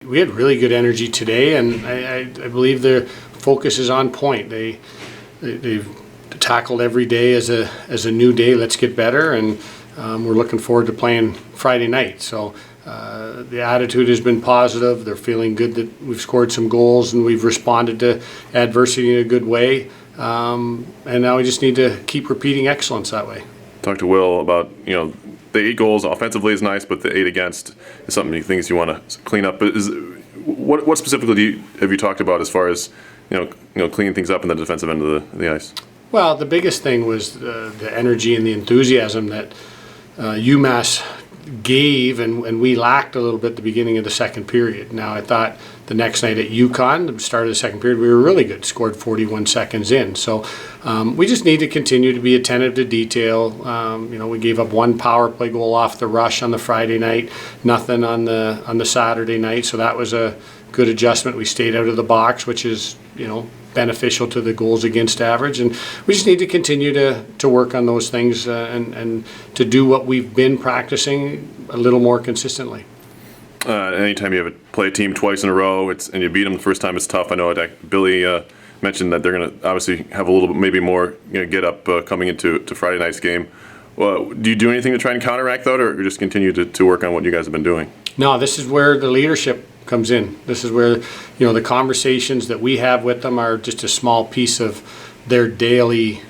we had really good energy today, and I believe their focus is on point. They've tackled every day as a new day. Let's get better, and we're looking forward to playing Friday night. So the attitude has been positive. They're feeling good that we've scored some goals and we've responded to adversity in a good way. And now we just need to keep repeating excellence that way. Talk to Will about, the 8 goals offensively is nice, but the 8 against is something he thinks you want to clean up. But what specifically have you talked about as far as cleaning things up in the defensive end of the ice? Well, the biggest thing was the energy and the enthusiasm that UMass gave, and we lacked a little bit at the beginning of the second period. Now, I thought the next night at UConn, the start of the second period, we were really good, scored 41 seconds in. So we just need to continue to be attentive to detail. We gave up 1 power play goal off the rush on the Friday night, nothing on the Saturday night. So that was a good adjustment. We stayed out of the box, which is, beneficial to the goals against average, and we just need to continue to work on those things and to do what we've been practicing a little more consistently. Anytime you play a team twice in a row, and you beat them the first time, it's tough. I know Billy mentioned that they're going to obviously have a little bit, maybe more, get up coming into Friday night's game. Well, do you do anything to try and counteract that, or just continue to work on what you guys have been doing? No, this is where the leadership comes in. This is where the conversations that we have with them are just a small piece of their daily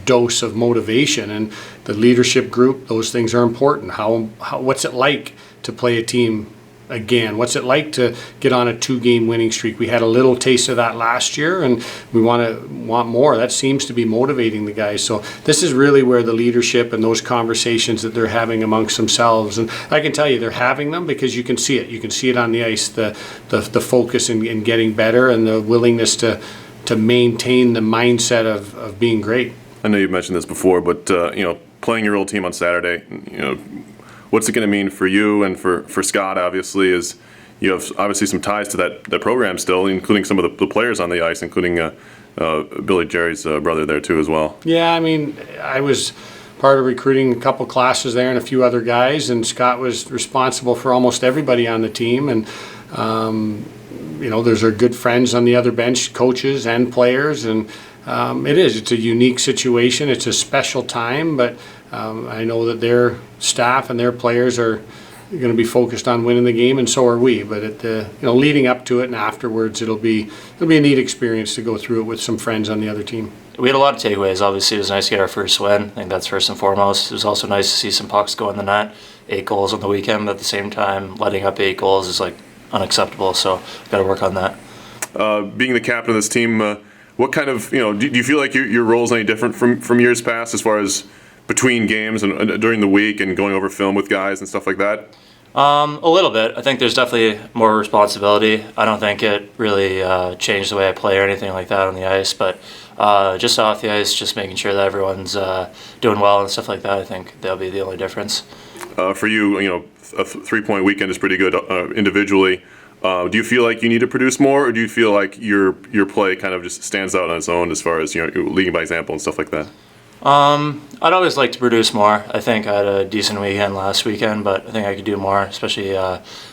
dose of motivation. And the leadership group, those things are important. What's it like to play a team again? What's it like to get on a 2-game winning streak? We had a little taste of that last year, and we want more. That seems to be motivating the guys. So this is really where the leadership and those conversations that they're having amongst themselves, and I can tell you they're having them because you can see it. You can see it on the ice, the focus in getting better and the willingness to maintain the mindset of being great. I know you've mentioned this before, but playing your old team on Saturday, what's it going to mean for you and for Scott? Obviously, is you have obviously some ties to that program still, including some of the players on the ice, including Billy Jerry's brother there too as well. Yeah, I was part of recruiting a couple classes there and a few other guys, and Scott was responsible for almost everybody on the team. And there's our good friends on the other bench, coaches and players, and it's a unique situation. It's a special time, but I know that their staff and their players are going to be focused on winning the game, and so are we. But leading up to it and afterwards, it'll be a neat experience to go through it with some friends on the other team. We had a lot of takeaways. Obviously, it was nice to get our first win. I think that's first and foremost. It was also nice to see some pucks go in the net. 8 goals on the weekend, but at the same time, letting up 8 goals is unacceptable. So got to work on that. Being the captain of this team, what kind of do you feel like your role is any different from years past as far as between games and during the week and going over film with guys and stuff like that? A little bit. I think there's definitely more responsibility. I don't think it really changed the way I play or anything like that on the ice, but just off the ice, just making sure that everyone's doing well and stuff like that, I think that'll be the only difference. For you, a 3-point weekend is pretty good individually. Do you feel like you need to produce more, or do you feel like your play kind of just stands out on its own as far as leading by example and stuff like that? I'd always like to produce more. I think I had a decent weekend last weekend, but I think I could do more, especially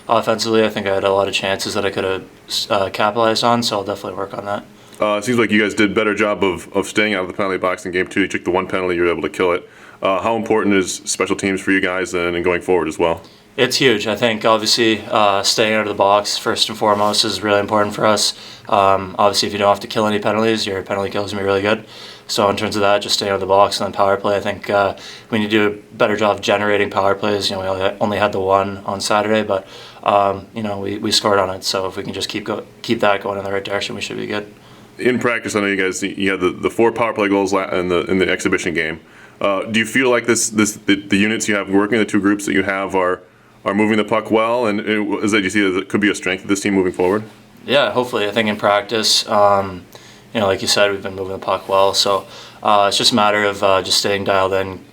offensively. I think I had a lot of chances that I could have capitalized on, so I'll definitely work on that. It seems like you guys did a better job of staying out of the penalty box in Game 2. You took the 1 penalty, you were able to kill it. How important is special teams for you guys and going forward as well? It's huge. I think obviously staying out of the box first and foremost is really important for us. Obviously, if you don't have to kill any penalties, your penalty kill is going to be really good. So in terms of that, just staying out of the box and then power play, I think we need to do a better job of generating power plays. We only had the 1 on Saturday, but we scored on it. So if we can just keep that going in the right direction, we should be good. In practice, I know you had the 4 power play goals in the exhibition game. Do you feel like the units you have working, the 2 groups that you have are moving the puck well, and is that you see that it could be a strength of this team moving forward? Yeah, hopefully. I think in practice, like you said, we've been moving the puck well, so it's just a matter of just staying dialed in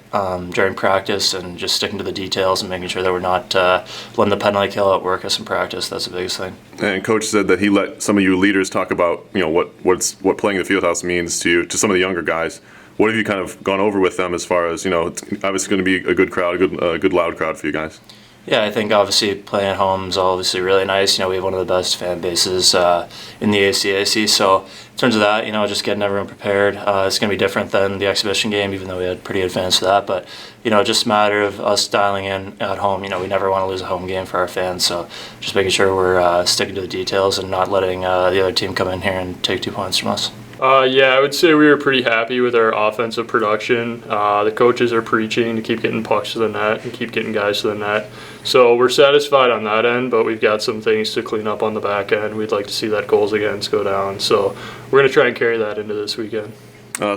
during practice and just sticking to the details and making sure that we're not letting the penalty kill outwork us in practice. That's the biggest thing. And Coach said that he let some of you leaders talk about what playing the fieldhouse means to some of the younger guys. What have you kind of gone over with them as far as it's obviously going to be a good crowd, a good loud crowd for you guys? Yeah, I think obviously playing at home is obviously really nice. We have one of the best fan bases in the ACAC. So in terms of that, just getting everyone prepared. It's going to be different than the exhibition game, even though we had pretty advanced for that. But just a matter of us dialing in at home. We never want to lose a home game for our fans. So just making sure we're sticking to the details and not letting the other team come in here and take 2 points from us. Yeah, I would say we were pretty happy with our offensive production. The coaches are preaching to keep getting pucks to the net and keep getting guys to the net. So we're satisfied on that end, but we've got some things to clean up on the back end. We'd like to see that goals against go down. So we're going to try and carry that into this weekend.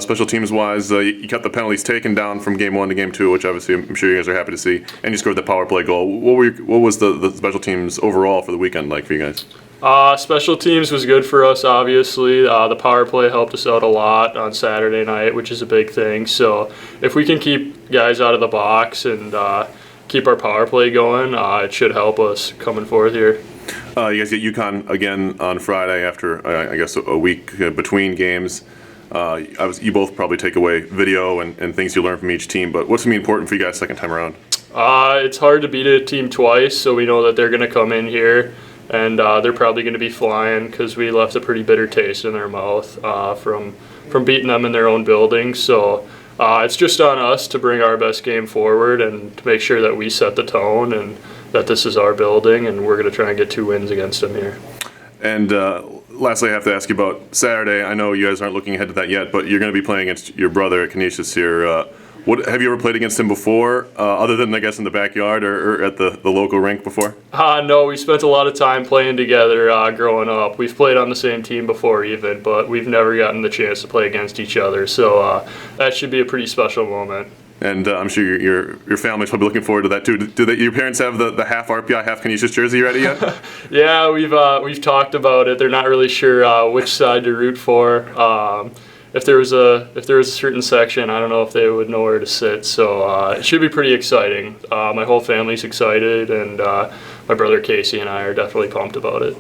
Special teams wise, you kept the penalties taken down from game 1 to game 2, which obviously I'm sure you guys are happy to see, and you scored the power play goal. What was the special teams overall for the weekend like for you guys? Special teams was good for us, obviously. The power play helped us out a lot on Saturday night, which is a big thing. So if we can keep guys out of the box and keep our power play going, it should help us coming forth here. You guys get UConn again on Friday after, I guess, a week between games. You both probably take away video and things you learn from each team, but what's going to be important for you guys second time around? It's hard to beat a team twice, so we know that they're going to come in here and they're probably going to be flying because we left a pretty bitter taste in their mouth from beating them in their own building. So it's just on us to bring our best game forward and to make sure that we set the tone and that this is our building, and we're going to try and get 2 wins against them here. And lastly, I have to ask you about Saturday. I know you guys aren't looking ahead to that yet, but you're going to be playing against your brother at Canisius here. What have you ever played against him before, other than I guess in the backyard or at the local rink before? No, we spent a lot of time playing together growing up. We've played on the same team before even, but we've never gotten the chance to play against each other. So that should be a pretty special moment. And I'm sure your family's probably looking forward to that too. Do your parents have the half RPI, half Canisius jersey ready yet? Yeah, we've talked about it. They're not really sure which side to root for. If there was a certain section, I don't know if they would know where to sit. So it should be pretty exciting. My whole family's excited, and my brother Casey and I are definitely pumped about it.